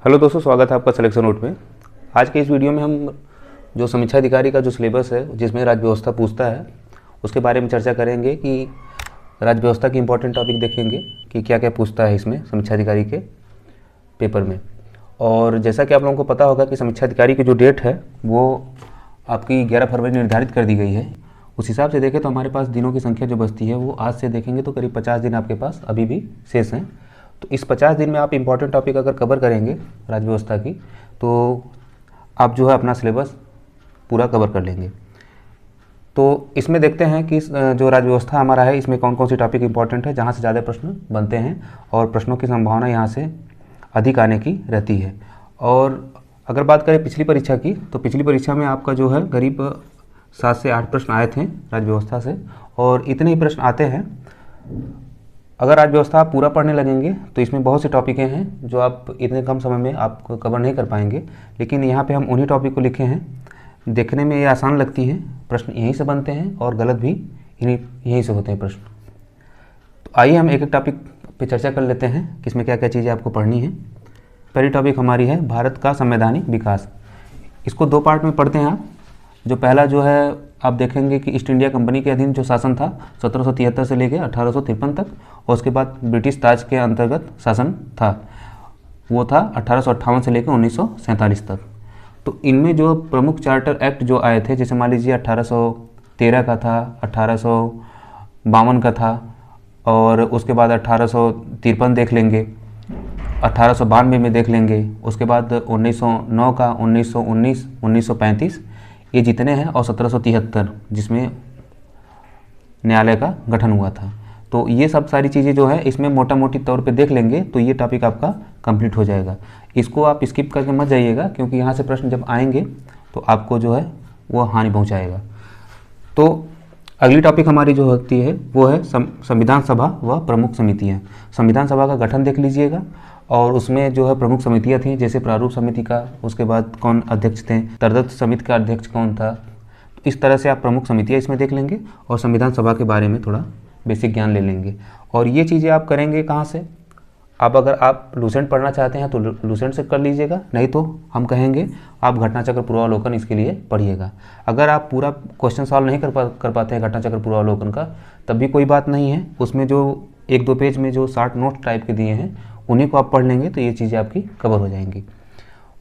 Hello दोस्तों, स्वागत है आपका सिलेक्शन नोट में। आज के इस वीडियो में हम जो समीक्षा अधिकारी का जो सिलेबस है जिसमें राज्य व्यवस्था पूछता है उसके बारे में चर्चा करेंगे कि राज्य व्यवस्था की इंपॉर्टेंट टॉपिक देखेंगे कि क्या क्या पूछता है इसमें समीक्षा अधिकारी के पेपर में। और जैसा कि आप लोगों को पता होगा कि समीक्षा अधिकारी की जो डेट है वो आपकी 11 फरवरी निर्धारित कर दी गई है। उस हिसाब से देखें तो हमारे पास दिनों की संख्या जो बचती है वो आज से देखेंगे तो करीब 50 दिन आपके पास अभी भी शेष हैं। तो इस 50 दिन में आप इंपॉर्टेंट टॉपिक अगर कवर करेंगे राज्य व्यवस्था की तो आप जो है अपना सिलेबस पूरा कवर कर लेंगे। तो इसमें देखते हैं कि जो राज्य व्यवस्था हमारा है इसमें कौन कौन सी टॉपिक इंपॉर्टेंट है जहाँ से ज़्यादा प्रश्न बनते हैं और प्रश्नों की संभावना यहाँ से अधिक आने की रहती है। और अगर बात करें पिछली परीक्षा की तो पिछली परीक्षा में आपका जो है करीब 7 से 8 प्रश्न आए थे राज्य व्यवस्था से, और इतने ही प्रश्न आते हैं। अगर राज्य व्यवस्था आप पूरा पढ़ने लगेंगे तो इसमें बहुत से टॉपिकें हैं जो आप इतने कम समय में आप कवर नहीं कर पाएंगे, लेकिन यहाँ पे हम उन्हीं टॉपिक को लिखे हैं। देखने में ये आसान लगती हैं, प्रश्न यहीं से बनते हैं और गलत भी यहीं से होते हैं प्रश्न। तो आइए हम एक एक टॉपिक पे चर्चा कर लेते हैं कि इसमें क्या क्या चीज़ें आपको पढ़नी है। पहली टॉपिक हमारी है भारत का संवैधानिक विकास। इसको 2 पार्ट में पढ़ते हैं आप। जो पहला जो है आप देखेंगे कि ईस्ट इंडिया कंपनी के अधीन जो शासन था 1773 से लेकर 1853 तक, और उसके बाद ब्रिटिश ताज के अंतर्गत शासन था वो था 1858 से लेकर 1947 तक। तो इनमें जो प्रमुख चार्टर एक्ट जो आए थे, जैसे मान लीजिए 1813 का था, 1852 का था, और उसके बाद 1853 देख लेंगे, 1892 में देख लेंगे, उसके बाद 1909 का, 1919, 1935 ये जितने हैं, और 1773 जिसमें न्यायालय का गठन हुआ था। तो ये सब सारी चीज़ें जो है इसमें मोटा मोटी तौर पे देख लेंगे तो ये टॉपिक आपका कंप्लीट हो जाएगा। इसको आप स्किप करके मत जाइएगा क्योंकि यहाँ से प्रश्न जब आएंगे तो आपको जो है वो हानि पहुँचाएगा। तो अगली टॉपिक हमारी जो होती है वो है संविधान सभा व प्रमुख समितियाँ। संविधान सभा का गठन देख लीजिएगा, और उसमें जो है प्रमुख समितियाँ थीं, जैसे प्रारूप समिति का, उसके बाद कौन अध्यक्ष थे, तरदत्त समिति का अध्यक्ष कौन था। तो इस तरह से आप प्रमुख समितियाँ इसमें देख लेंगे और संविधान सभा के बारे में थोड़ा बेसिक ज्ञान ले लेंगे। और ये चीज़ें आप करेंगे कहाँ से? अब अगर आप लूसेंट पढ़ना चाहते हैं तो लूसेंट से कर लीजिएगा, नहीं तो हम कहेंगे आप घटनाचक्र पूर्वावलोकन इसके लिए पढ़िएगा। अगर आप पूरा क्वेश्चन सॉल्व नहीं कर पाते हैं घटनाचक्र पूर्वावलोकन का, तब भी कोई बात नहीं है। उसमें जो 1-2 पेज में जो शॉर्ट नोट टाइप के दिए हैं उन्हीं को आप पढ़ लेंगे तो ये चीज़ें आपकी कवर हो जाएंगी।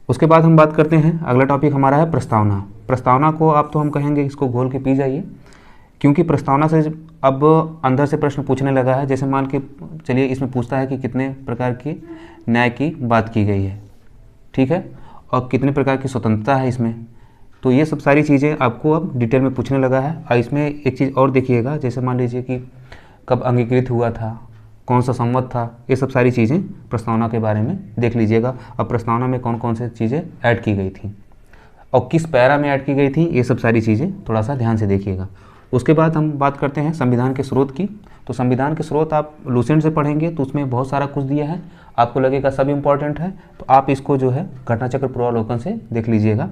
उसके बाद हम बात करते हैं, अगला टॉपिक हमारा है प्रस्तावना। प्रस्तावना को आप तो हम कहेंगे इसको घोल के पी जाइए, क्योंकि प्रस्तावना से अब अंदर से प्रश्न पूछने लगा है। जैसे मान के चलिए इसमें पूछता है कि कितने प्रकार की न्याय की बात की गई है, ठीक है, और कितने प्रकार की स्वतंत्रता है इसमें। तो ये सब सारी चीज़ें आपको अब डिटेल में पूछने लगा है। और इसमें एक चीज़ और देखिएगा, जैसे मान लीजिए कि कब अंगीकृत हुआ था, कौन सा संवत था, ये सब सारी चीज़ें प्रस्तावना के बारे में देख लीजिएगा। अब प्रस्तावना में कौन कौन सी चीज़ें ऐड की गई थी और किस पैरा में ऐड की गई थी, ये सब सारी चीज़ें थोड़ा सा ध्यान से देखिएगा। उसके बाद हम बात करते हैं संविधान के स्रोत की। तो संविधान के स्रोत आप लूसेंट से पढ़ेंगे तो उसमें बहुत सारा कुछ दिया है, आपको लगेगा सब इम्पॉर्टेंट है, तो आप इसको जो है घटनाचक्र पूर्वावलोकन से देख लीजिएगा।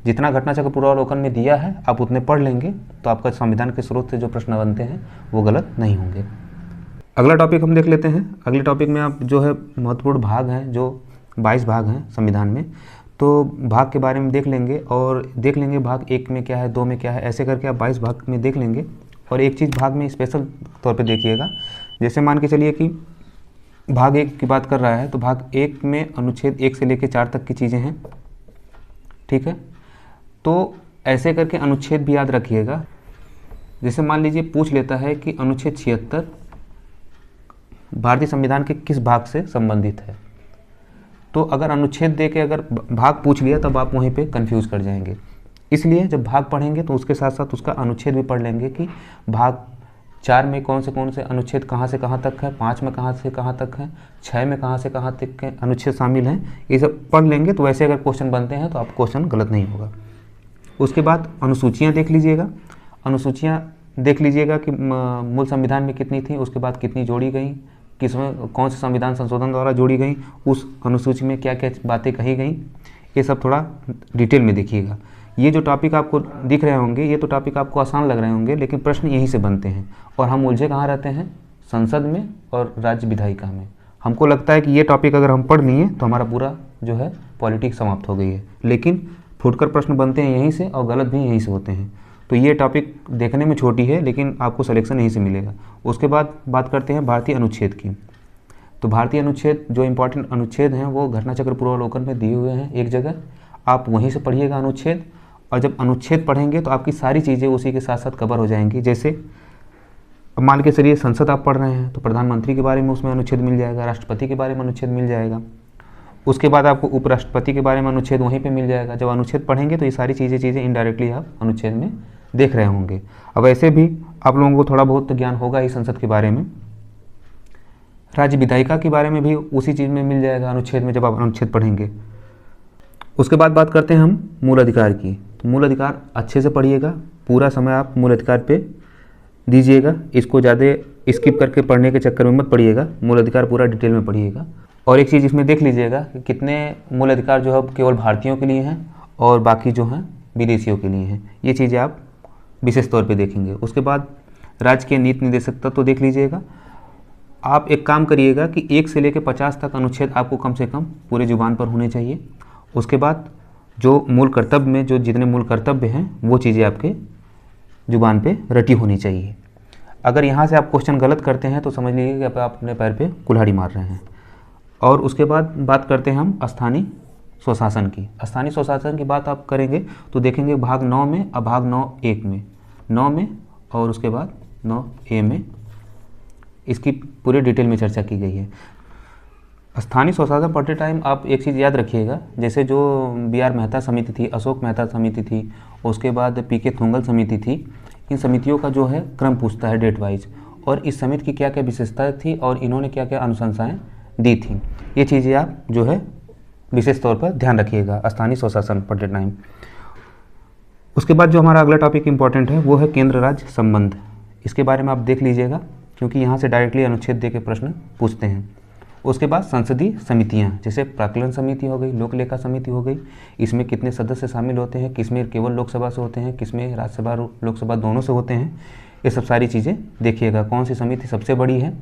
जितना घटनाचक्र पूर्वावलोकन में दिया है आप उतने पढ़ लेंगे तो आपका संविधान के स्रोत से जो प्रश्न बनते हैं वो गलत नहीं होंगे। अगला टॉपिक हम देख लेते हैं। अगले टॉपिक में आप जो है महत्वपूर्ण भाग हैं, जो 22 भाग हैं संविधान में, तो भाग के बारे में देख लेंगे और देख लेंगे भाग 1 में क्या है, 2 में क्या है, ऐसे करके आप 22 भाग में देख लेंगे। और एक चीज़ भाग में स्पेशल तौर पे देखिएगा, जैसे मान के चलिए कि भाग 1 की बात कर रहा है तो भाग 1 में अनुच्छेद 1 से लेकर 4 तक की चीज़ें हैं, ठीक है। तो ऐसे करके अनुच्छेद भी याद रखिएगा। जैसे मान लीजिए पूछ लेता है कि अनुच्छेद 76 भारतीय संविधान के किस भाग से संबंधित है, तो अगर अनुच्छेद दे के अगर भाग पूछ लिया तब आप वहीं पे कंफ्यूज कर जाएंगे। इसलिए जब भाग पढ़ेंगे तो उसके साथ साथ उसका अनुच्छेद भी पढ़ लेंगे कि भाग 4 में कौन से अनुच्छेद कहाँ से कहाँ तक है, 5 में कहाँ से कहाँ तक है, 6 में कहाँ से कहाँ तक के अनुच्छेद शामिल हैं, ये सब पढ़ लेंगे तो वैसे अगर क्वेश्चन बनते हैं तो आप क्वेश्चन गलत नहीं होगा। उसके बाद अनुसूचियाँ देख लीजिएगा। अनुसूचियाँ देख लीजिएगा कि मूल संविधान में कितनी थी, उसके बाद कितनी जोड़ी गई, किसमें कौन से संविधान संशोधन द्वारा जोड़ी गई, उस अनुसूची में क्या क्या बातें कही गई, ये सब थोड़ा डिटेल में देखिएगा। ये जो टॉपिक आपको दिख रहे होंगे ये तो टॉपिक आपको आसान लग रहे होंगे, लेकिन प्रश्न यहीं से बनते हैं और हम उलझे कहाँ रहते हैं, संसद में और राज्य विधायिका में। हमको लगता है कि ये टॉपिक अगर हम पढ़ लिए तो हमारा पूरा जो है पॉलिटिक्स समाप्त हो गई है। लेकिन फुटकर प्रश्न बनते हैं यहीं से और गलत भी यहीं से होते हैं। तो ये टॉपिक देखने में छोटी है लेकिन आपको सिलेक्शन यहीं से मिलेगा। उसके बाद बात करते हैं भारतीय अनुच्छेद की। तो भारतीय अनुच्छेद जो इम्पोर्टेंट अनुच्छेद हैं वो घटना चक्र पूर्वावलोकन में दिए हुए हैं एक जगह, आप वहीं से पढ़िएगा अनुच्छेद। और जब अनुच्छेद पढ़ेंगे तो आपकी सारी चीज़ें उसी के साथ साथ कवर हो जाएंगी। जैसे अब मान के चलिए संसद आप पढ़ रहे हैं तो प्रधानमंत्री के बारे में उसमें अनुच्छेद मिल जाएगा, राष्ट्रपति के बारे में अनुच्छेद मिल जाएगा। उसके बाद आपको उपराष्ट्रपति के बारे में अनुच्छेद वहीं पे मिल जाएगा। जब अनुच्छेद पढ़ेंगे तो ये सारी चीज़ें इनडायरेक्टली आप अनुच्छेद में देख रहे होंगे। अब ऐसे भी आप लोगों को थोड़ा बहुत ज्ञान होगा ही संसद के बारे में। राज्य विधायिका के बारे में भी उसी चीज़ में मिल जाएगा अनुच्छेद में, जब आप अनुच्छेद पढ़ेंगे। उसके बाद बात करते हैं हम मूल अधिकार की। तो मूल अधिकार अच्छे से पढ़िएगा, पूरा समय आप मूल अधिकार पे दीजिएगा, इसको ज़्यादा स्किप करके पढ़ने के चक्कर में मत पढ़िएगा, मूल अधिकार पूरा डिटेल में पढ़िएगा। और एक चीज़ इसमें देख लीजिएगा कि कितने मूल अधिकार जो है केवल भारतीयों के लिए हैं और बाकी जो हैं विदेशियों के लिए हैं। ये चीज़ें आप विशेष तौर पे देखेंगे। उसके बाद राज्य के नीति निर्देशक तत्व तो देख लीजिएगा। आप एक काम करिएगा कि 1 से लेकर 50 तक अनुच्छेद आपको कम से कम पूरे जुबान पर होने चाहिए। उसके बाद जो मूल कर्तव्य में जो जितने मूल कर्तव्य हैं वो चीज़ें आपके जुबान पे रटी होनी चाहिए। अगर यहाँ से आप क्वेश्चन गलत करते हैं तो समझ लीजिए कि आप अपने पैर पे कुल्हाड़ी मार रहे हैं। और उसके बाद बात करते हैं हम स्थानीय स्वशासन की। स्थानीय स्वशासन की बात आप करेंगे तो देखेंगे भाग 9 में और भाग 9(1) में, 9 में और उसके बाद 9(a) में इसकी पूरे डिटेल में चर्चा की गई है। स्थानीय स्वशासन पढ़ते टाइम आप एक चीज़ याद रखिएगा, जैसे जो BR मेहता समिति थी, अशोक मेहता समिति थी, उसके बाद PK थोंगल समिति थी, इन समितियों का जो है क्रम पूछता है डेट वाइज, और इस समिति की क्या क्या विशेषताएं थी और इन्होंने क्या क्या अनुशंसाएं दी थी। ये चीज़ें आप जो है विशेष तौर पर ध्यान रखिएगा स्थानीय स्वशासन पढ़ते टाइम। उसके बाद जो हमारा अगला टॉपिक इंपॉर्टेंट है वो है केंद्र राज्य संबंध। इसके बारे में आप देख लीजिएगा क्योंकि यहाँ से डायरेक्टली अनुच्छेद दे के प्रश्न पूछते हैं। उसके बाद संसदीय समितियाँ, जैसे प्राक्कलन समिति हो गई, लोक लेखा समिति हो गई, इसमें कितने सदस्य शामिल होते हैं, किसमें केवल लोकसभा से होते हैं, किसमें राज्यसभा लोकसभा दोनों से होते हैं, ये सब सारी चीज़ें देखिएगा। कौन सी समिति सबसे बड़ी है,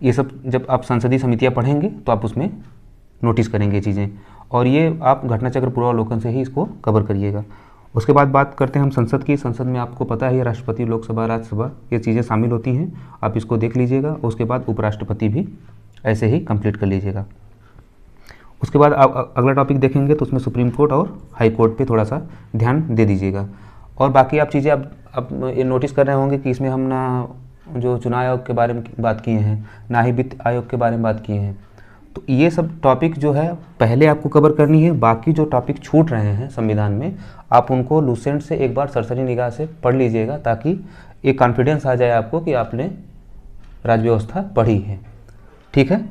ये सब जब आप संसदीय समितियाँ पढ़ेंगे तो आप उसमें नोटिस करेंगे चीज़ें, और ये आप घटना चक्र पूर्वावलोकन से ही इसको कवर करिएगा। उसके बाद बात करते हैं हम संसद की। संसद में आपको पता है राष्ट्रपति, लोकसभा, राज्यसभा ये चीज़ें शामिल होती हैं, आप इसको देख लीजिएगा। उसके बाद उपराष्ट्रपति भी ऐसे ही कंप्लीट कर लीजिएगा। उसके बाद आप अगला टॉपिक देखेंगे तो उसमें सुप्रीम कोर्ट और हाई कोर्ट पे थोड़ा सा ध्यान दे दीजिएगा। और बाकी आप चीज़ें आप ये नोटिस कर रहे होंगे कि इसमें हम ना जो चुनाव आयोग के बारे में बात किए हैं, ना ही वित्त आयोग के बारे में बात किए हैं। तो ये सब टॉपिक जो है पहले आपको कवर करनी है। बाकी जो टॉपिक छूट रहे हैं संविधान में, आप उनको लूसेंट से एक बार सरसरी निगाह से पढ़ लीजिएगा, ताकि एक कॉन्फिडेंस आ जाए आपको कि आपने राज्य व्यवस्था पढ़ी है। ठीक है,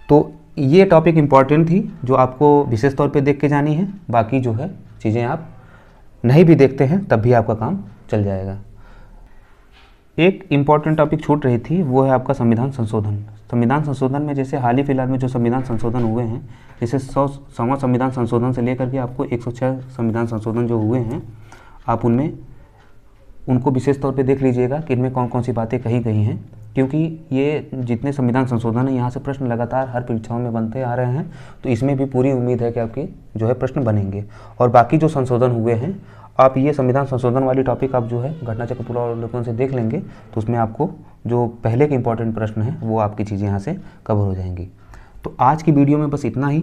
तो ये टॉपिक इम्पॉर्टेंट थी जो आपको विशेष तौर पे देख के जानी है। बाकी जो है चीज़ें आप नहीं भी देखते हैं तब भी आपका काम चल जाएगा। एक इम्पॉर्टेंट टॉपिक छूट रही थी, वो है आपका संविधान संशोधन। संविधान संशोधन में जैसे हाल ही फिलहाल में जो संविधान संशोधन हुए हैं, जैसे 100वां संविधान संशोधन से लेकर के आपको 106 संविधान संशोधन जो हुए हैं, आप उनको विशेष तौर पे देख लीजिएगा कि इनमें कौन कौन सी बातें कही गई हैं, क्योंकि ये जितने संविधान संशोधन है यहाँ से प्रश्न लगातार हर परीक्षाओं में बनते आ रहे हैं। तो इसमें भी पूरी उम्मीद है कि आपके जो है प्रश्न बनेंगे। और बाकी जो संशोधन हुए हैं, आप ये संविधान संशोधन वाली टॉपिक आप जो है घटना चक्र पूर्वावलोकन से देख लेंगे तो उसमें आपको जो पहले के इंपॉर्टेंट प्रश्न हैं वो आपकी चीज़ें यहाँ से कवर हो जाएंगी। तो आज की वीडियो में बस इतना ही।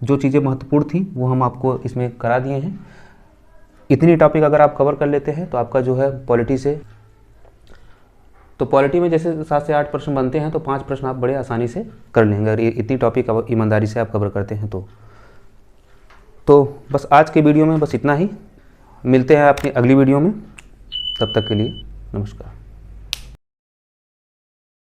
जो चीज़ें महत्वपूर्ण थी वो हम आपको इसमें करा दिए हैं। इतनी टॉपिक अगर आप कवर कर लेते हैं तो आपका जो है पॉलिटी से, तो पॉलिटी में जैसे 7 से 8 प्रश्न बनते हैं तो 5 प्रश्न आप बड़े आसानी से कर लेंगे अगर इतनी टॉपिक ईमानदारी से आप कवर करते हैं तो बस आज के वीडियो में बस इतना ही। मिलते हैं अपनी अगली वीडियो में, तब तक के लिए नमस्कार।